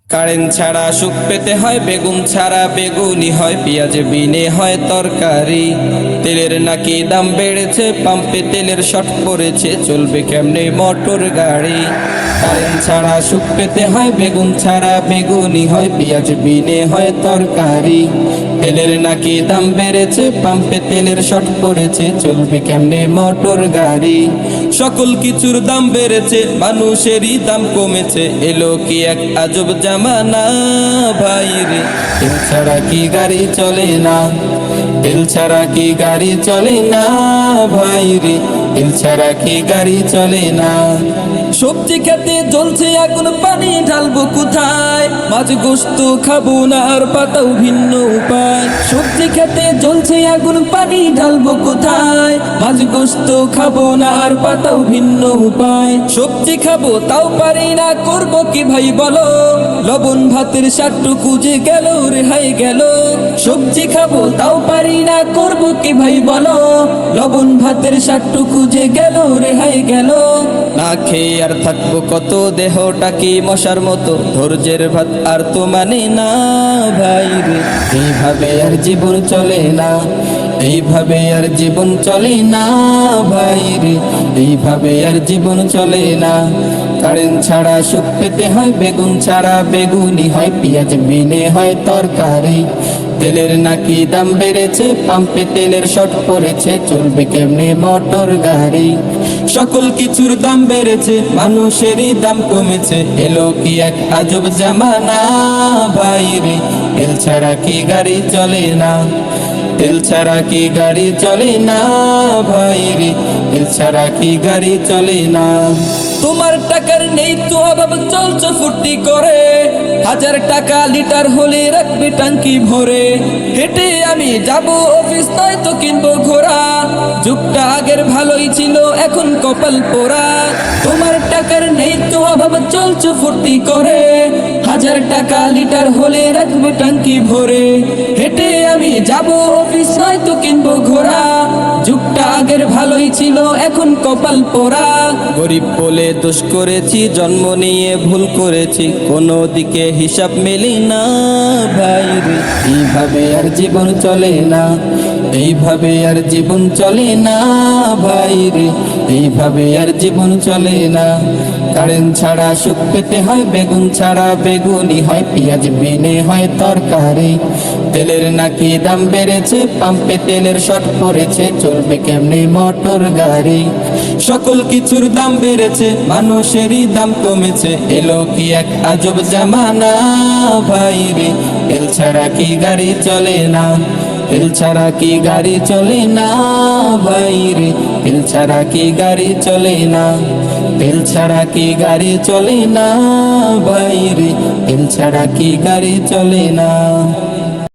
Current ছাড়া সুখ পেতে হয়, বেগুন ছাড়া বেগুনি হয়, পেঁয়াজ বিনে হয় তরকারি। তেলের নাকি দাম বেড়েছে, পাম্পে তেলের শর্ট পড়েছে, চলবে কেমনে মোটর গাড়ি। কারেন্ট ছাড়া সুখ পেতে হয়, বেগুন ছাড়া বেগুনি হয়, পেঁয়াজ বিনে হয় তরকারি। তেলের নাকি দাম বেড়েছে, পাম্পে তেলের শর্ট পড়েছে, চলবে কেমনে মোটর গাড়ি। সকল কিছুর দাম বেড়েছে, মানুষেরই দাম কমেছে, এলো কি এক আজব জামানা ভাই রে। তেল ছাড়া কি গাড়ি চলে না, তেল ছাড়া কি গাড়ি চলে না ভাই রে, তেল ছাড়া কি গাড়ি চলে না। সবজি খেতে জ্বলছে আগুন, পানি ঢালবো কোথায়? মাছ গোস্ত খাবো না আর পাতাও ভিন্ন উপায়। সবজি খেতে জ্বলছে আগুন, পানি ঢালবো কোথায়? মাছ গোস্ত খাবো না আর পাতাও ভিন্ন উপায়। সবজি খাবো তাও পারি না, করবো কি ভাই বলো? লবণ ভাতের স্বাদটুকু যে গেল রেহাই গেল। সবজি খাবো তাও পারি না, করবো কি ভাই বলো? লবণ ভাতের স্বাদটুকু যে গেল রেহাই গেল। না খেয়ে আর থাকবো কত, দেহটা কি মশার মতো, ধৈর্যের ভাত আর তো মানে না ভাই রে। এইভাবে আর জীবন চলে না, এইভাবে আর জীবন চলে না ভাই রে, এইভাবে আর জীবন চলে না। কারেন্ট ছাড়া সুখ পেতে হয়, বেগুন ছাড়া বেগুনি হয়, পেঁয়াজ বিনে হয় তরকারি। তেলের নাকি দাম বেড়েছে, পাম্পে তেলের শর্ট পড়েছে, চলবে কেমনে মোটর গাড়ি। সকল কিছুর দাম বেড়েছে, মানুষেরই দাম কমেছে, এলো কি এক আজব জামানা ভাই রে। তেল ছাড়া কি গাড়ি চলে না, তেল ছাড়া কি গাড়ি চলে না ভাই রে, তেল ছাড়া কি গাড়ি চলে না। তোমার টাকার নেই তো অভাব, চলছো ফুর্তি করে, 1000 টাকা লিটার হলে রাখবে টাঙ্কি ভরে। হেঁটে আমি যাব অফিস, নয় তো কিনবো ঘোড়া, যুগটা আগের ভালোই ছিল এখন কপাল পোড়া। তোমার টাকার নেই তো অভাব, চলছো ফুর্তি করে, 1000 টাকা লিটার হলে রাখবে টাঙ্কি ভরে। হেঁটে আমি যাব অফিস, নয় তো কিনবো ঘোড়া, যুগটা আগের ভালোই ছিল এখন কপাল পোড়া। গরিব বলে দোষ করেছি, জন্ম নিয়ে ভুল করেছি, কোনো দিকে হিসাব মেলি না ভাই রে। এইভাবে আর জীবন চলে না, এইভাবে আর জীবন চলে না ভাই রে, এইভাবে আর জীবন চলে না। কারেন্ট ছাড়া সুখ পেতে হয়, বেগুন ছাড়া বেগুনি হয়, পেঁয়াজ বিনে হয় তরকারি। তেলের নাকি দাম বেড়েছে, পাম্পে তেলের শর্ট পড়েছে, চলবে কেমনে মোটর গাড়ি। সকল কিছুর দাম বেড়েছে, মানুষেরই দাম কমেছে, এলো কি এক আজব জামানা ভাই রে। তেল ছাড়া কি গাড়ি চলে না, তেল ছাড়া কি গাড়ি চলে না ভাই রে, তেল ছাড়া কি গাড়ি চলে না, তেল ছাড়া কি গাড়ি চলে না ভাই রে, তেল ছাড়া কি গাড়ি চলে না।